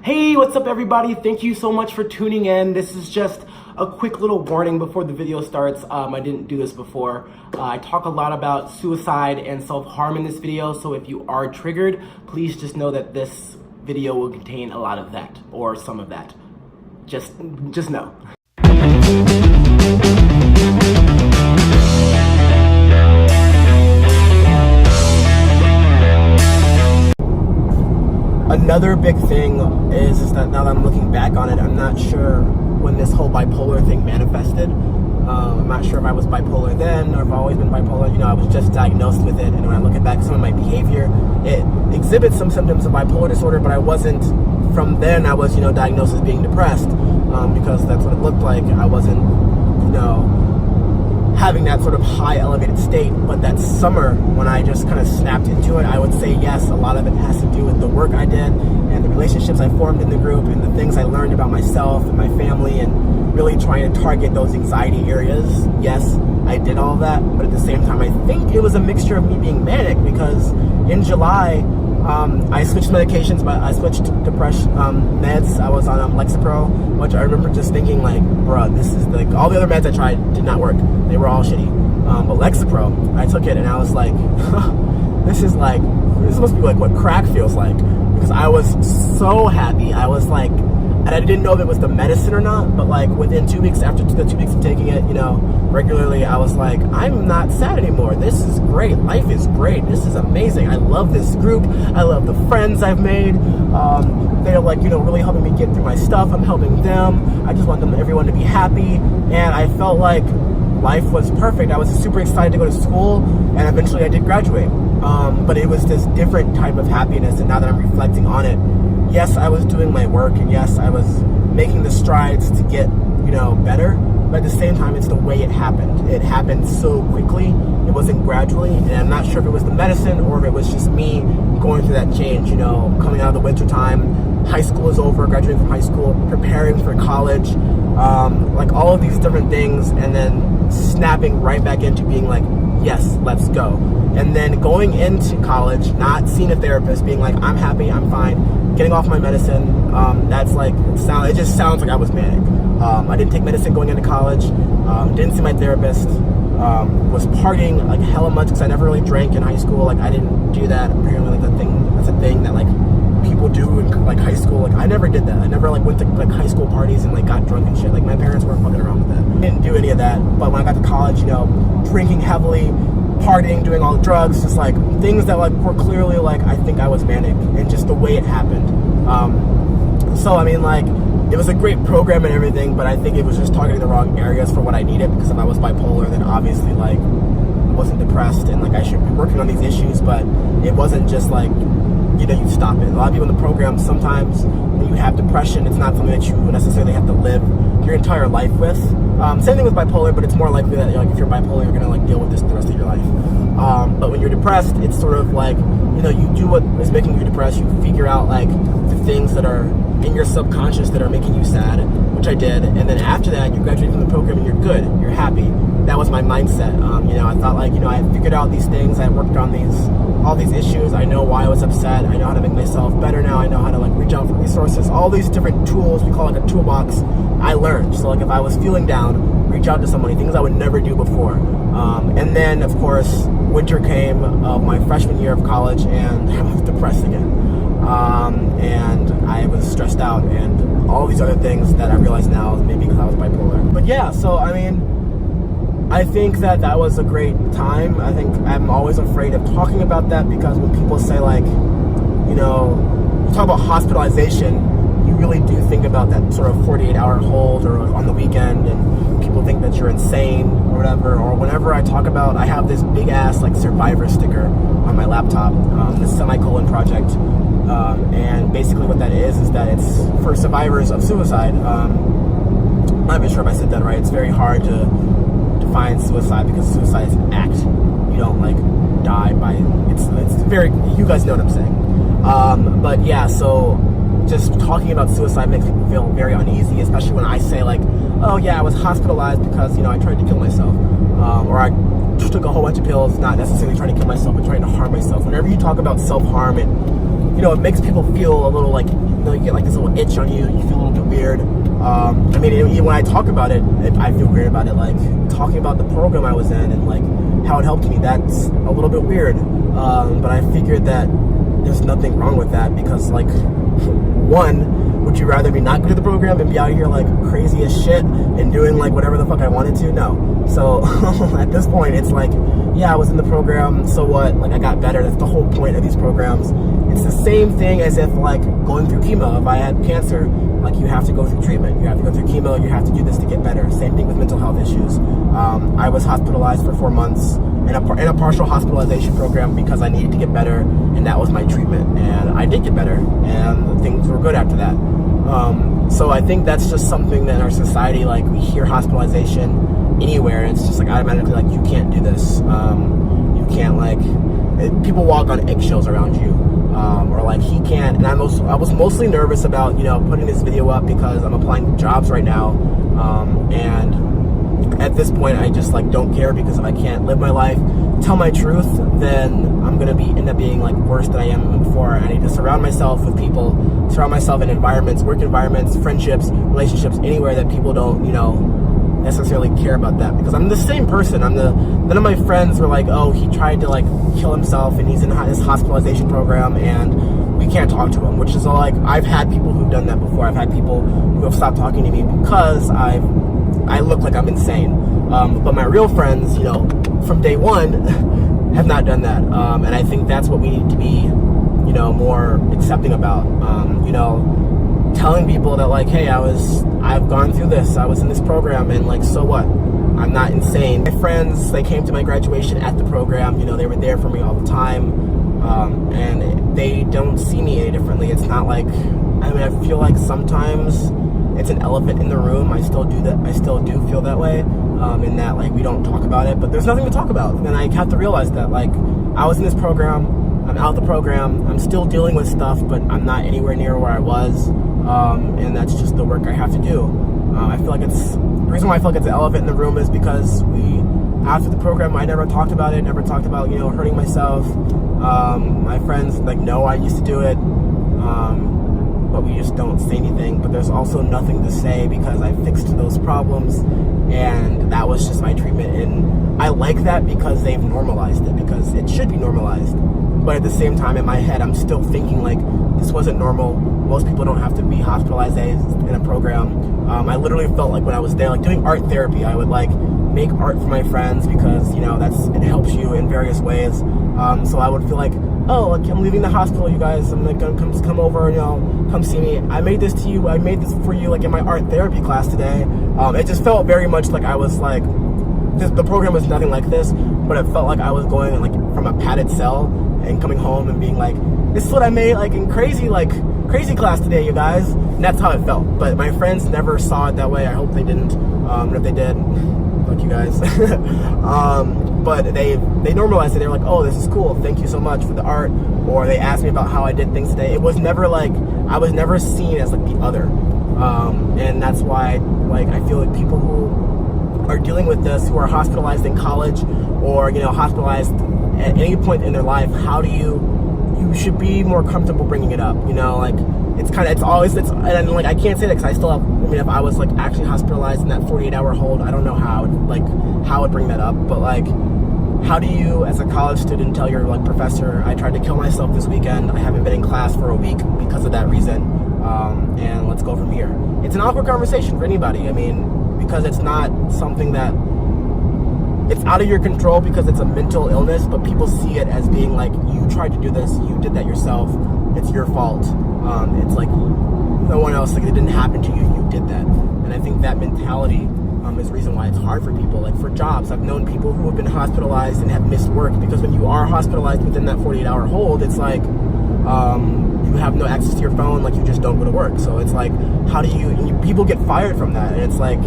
Hey, what's up everybody? Thank you so much for tuning in. This is just a quick little warning before the video starts. I didn't do this before. I talk a lot about suicide and self-harm in this video, so if you are triggered, please just know that this video will contain a lot of that, or some of that. Just know. Another big thing is that now that I'm looking back on it, I'm not sure when this whole bipolar thing manifested. I'm not sure if I was bipolar then or if I've always been bipolar. You know, I was just diagnosed with it, and when I look back at some of my behavior, it exhibits some symptoms of bipolar disorder, but I wasn't, from then I was, diagnosed as being depressed, because that's what it looked like. I wasn't, having that sort of high elevated state. But that summer, when I just kind of snapped into it, I would say yes, a lot of it has to do with the work I did and the relationships I formed in the group and the things I learned about myself and my family, and really trying to target those anxiety areas. Yes, I did all that, but at the same time, I think it was a mixture of me being manic, because in July, I switched medications, but I switched depression meds. I was on Lexapro, which I remember just thinking like, bruh, this is like, all the other meds I tried did not work. They were all shitty. But Lexapro, I took it and I was like, this must be like what crack feels like, because I was so happy. I was like, and I didn't know if it was the medicine or not, but like within 2 weeks, after the 2 weeks of taking it, regularly, I was like, I'm not sad anymore. This is great. Life is great. This is amazing. I love this group. I love the friends I've made. They're like, really helping me get through my stuff. I'm helping them. I just want everyone to be happy. And I felt like life was perfect. I was super excited to go to school, and eventually I did graduate. But it was this different type of happiness, and now that I'm reflecting on it, yes, I was doing my work, and yes, I was making the strides to get, better, but at the same time, it's the way it happened. It happened so quickly. It wasn't gradually, and I'm not sure if it was the medicine or if it was just me going through that change, coming out of the winter time, high school is over, graduating from high school, preparing for college, like all of these different things, and then snapping right back into being like, yes, let's go. And then going into college, not seeing a therapist, being like, I'm happy, I'm fine, getting off my medicine. That's like, it just sounds like I was manic. I didn't take medicine going into college, didn't see my therapist, was partying like hella much, because I never really drank in high school. Like, I didn't do that. Apparently, that's a thing that like people do in like high school. Like, I never did that. I never like went to like high school parties and like got drunk and shit. Like, my parents weren't fucking around with that. I didn't do any of that. But when I got to college, drinking heavily, partying, doing all the drugs, just like things that like were clearly like, I think I was manic, and just the way it happened. So I mean, like, it was a great program and everything, but I think it was just targeting the wrong areas for what I needed, because if I was bipolar, then obviously like I wasn't depressed and like I should be working on these issues, but it wasn't just like, you stop it. A lot of people in the program, sometimes when you have depression, it's not something that you necessarily have to live your entire life with. Same thing with bipolar, but it's more likely that like if you're bipolar, you're gonna like deal with this the rest of your life. But when you're depressed, it's sort of like, you do what is making you depressed. You figure out like the things that are in your subconscious that are making you sad, which I did, and then after that, you graduate from the program and you're good, you're happy. That was my mindset. I thought like, I had figured out these things, I worked on all these issues, I know why I was upset, I know how to make myself better now, I know how to like reach out for resources, all these different tools, we call it a toolbox, I learned. So like if I was feeling down, reach out to somebody, things I would never do before. And then of course, winter came of my freshman year of college, and I was depressed again. And I was stressed out, and all these other things that I realize now, maybe because I was bipolar. But yeah, so I mean, I think that was a great time. I think I'm always afraid of talking about that, because when people say like, you talk about hospitalization, you really do think about that sort of 48-hour hold or on the weekend, and people think that you're insane or whatever. Or whenever I talk about, I have this big ass like survivor sticker on my laptop, this semicolon project, and basically what that is that it's for survivors of suicide. I'm not even sure if I said that right. It's very hard to define suicide, because suicide is an act. You don't like die by it's very, you guys know what I'm saying. But yeah, so just talking about suicide makes people feel very uneasy, especially when I say like, oh yeah, I was hospitalized because I tried to kill myself, or I took a whole bunch of pills, not necessarily trying to kill myself, but trying to harm myself. Whenever you talk about self-harm, it makes people feel a little like, you get like this little itch on you. You feel a little bit weird. I mean, even when I talk about it, I feel weird about it. Like talking about the program I was in and like how it helped me. That's a little bit weird. But I figured that there's nothing wrong with that because, like, one, would you rather me not go to the program and be out here like crazy as shit and doing like whatever the fuck I wanted to? No. So at this point, it's like, yeah, I was in the program, so what? Like, I got better. That's the whole point of these programs. It's the same thing as if like going through chemo. If I had cancer, like, you have to go through treatment, you have to go through chemo, you have to do this to get better. Same thing with mental health issues. I was hospitalized for 4 months in a partial hospitalization program because I needed to get better, and that was my treatment. And I did get better, and things were good after that. So I think that's just something that in our society, like, we hear hospitalization anywhere, and it's just like automatically like, you can't do this. You can't, like, people walk on eggshells around you. Or like, he can't. And I was mostly nervous about, putting this video up because I'm applying to jobs right now. And at this point, I just like don't care, because if I can't live my life, tell my truth, then I'm gonna end up being like worse than I am before. I need to surround myself with people, surround myself in environments, work environments, friendships, relationships, anywhere that people don't, necessarily care about that, because I'm the same person. None of my friends were like, oh, he tried to like kill himself and he's in his hospitalization program and we can't talk to him, which is like, I've had people who've done that before. I've had people who have stopped talking to me because I look like I'm insane. But my real friends, from day one have not done that. And I think that's what we need to be, more accepting about. Telling people that like, hey, I've gone through this, I was in this program, and like, so what? I'm not insane. My friends, they came to my graduation at the program, they were there for me all the time, and they don't see me any differently. It's not like, I feel like sometimes it's an elephant in the room. I still do feel that way, in that like, we don't talk about it, but there's nothing to talk about. And I have to realize that, like, I was in this program, I'm out the program, I'm still dealing with stuff, but I'm not anywhere near where I was. And that's just the work I have to do. I feel like the reason why I feel like it's an elephant in the room is because after the program, I never talked about it, never talked about, hurting myself. My friends, like, know I used to do it, but we just don't say anything. But there's also nothing to say because I fixed those problems, and that was just my treatment. And I like that because they've normalized it, because it should be normalized. But at the same time, in my head, I'm still thinking like, this wasn't normal. Most people don't have to be hospitalized in a program. I literally felt like when I was there, like doing art therapy, I would like make art for my friends because, it helps you in various ways. So I would feel like, oh, like, I'm leaving the hospital, you guys. I'm like, gonna come over, come see me. I made this to you. I made this for you, like, in my art therapy class today. It just felt very much like I was like, the program was nothing like this, but it felt like I was going like from a padded cell and coming home and being like, this is what I made, like, in crazy class today, you guys. And that's how it felt. But my friends never saw it that way. I hope they didn't. And if they did, fuck you guys. But they normalized it. They were like, oh, this is cool, thank you so much for the art. Or they asked me about how I did things today. It was never like, I was never seen as like the other. And that's why, like, I feel like people who are dealing with this, who are hospitalized in college or, hospitalized at any point in their life, you should be more comfortable bringing it up, like, and like, I can't say that because I still have, if I was like actually hospitalized in that 48-hour hold, I don't know how I would bring that up, but like, how do you, as a college student, tell your like professor, I tried to kill myself this weekend, I haven't been in class for a week because of that reason, and let's go from here. It's an awkward conversation for anybody, because it's not something that, it's out of your control because it's a mental illness, but people see it as being like, you tried to do this, you did that yourself, it's your fault. It's like, no one else, like, it didn't happen to you, you did that. And I think that mentality is the reason why it's hard for people. Like, for jobs, I've known people who have been hospitalized and have missed work because when you are hospitalized within that 48-hour hold, it's like, you have no access to your phone, like, you just don't go to work. So it's like, how do people get fired from that, and it's like,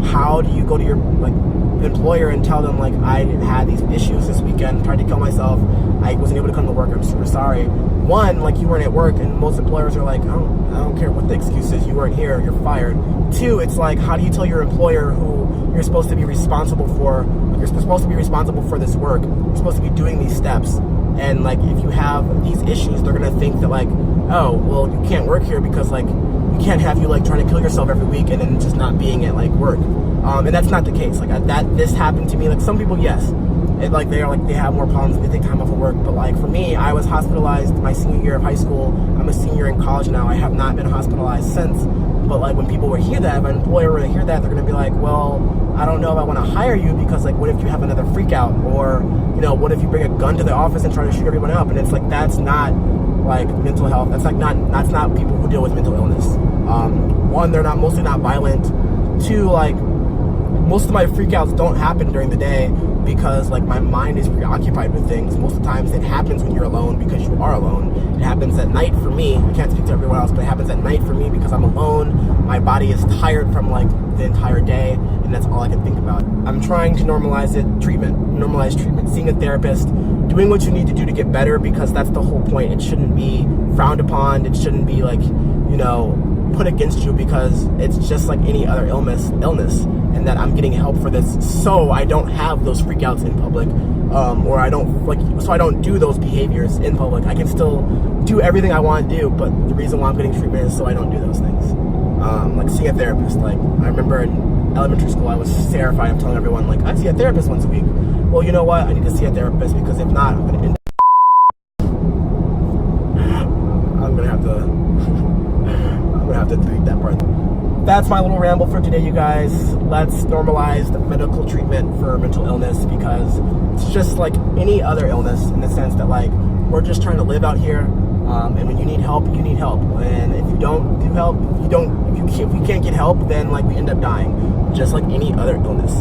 how do you go to your like employer and tell them like, I had these issues this weekend, tried to kill myself, I wasn't able to come to work, I'm super sorry. One, like, you weren't at work, and most employers are like, I don't care what the excuse is, you weren't here, you're fired. Two, it's like, how do you tell your employer who you're supposed to be responsible for, like, you're supposed to be responsible for this work, you're supposed to be doing these steps, And like, if you have these issues, they're gonna think that like, oh, well, you can't work here because like, we can't have you like trying to kill yourself every week and then just not being at like work. And that's not the case. Like this happened to me. Like some people, yes, they have more problems if they take time off of work. But like for me, I was hospitalized my senior year of high school. I'm a senior in college now. I have not been hospitalized since. But like when people would hear that, if an employer were to hear that, they're gonna be like, well, I don't know if I want to hire you because like, what if you have another freak out, or what if you bring a gun to the office and try to shoot everyone up? And it's like, that's not like mental health. That's not people who deal with mental illness. One, they're mostly not violent. Two, like most of my freakouts don't happen during the day because like my mind is preoccupied with things. Most of the times it happens when you're alone because you are alone. It happens at night for me. I can't speak to everyone else, but it happens at night for me because I'm alone. My body is tired from like the entire day, and that's all I can think about. I'm trying to normalize treatment, seeing a therapist, doing what you need to do to get better, because that's the whole point. It shouldn't be frowned upon. It shouldn't be like, put against you, because it's just like any other illness, and that I'm getting help for this so I don't have those freakouts in public, or I don't do those behaviors in public. I can still do everything I want to do, but the reason why I'm getting treatment is so I don't do those things. Like seeing a therapist. Like I remember in elementary school, I was terrified of telling everyone like, I see a therapist once a week. Well, you know what? I need to see a therapist, because if not, I'm gonna end up I'm gonna have to delete that part. That's my little ramble for today, you guys. Let's normalize the medical treatment for mental illness, because it's just like any other illness, in the sense that like, we're just trying to live out here, and when you need help, you need help. And if you don't do help, if we can't get help, then like we end up dying, just like any other illness.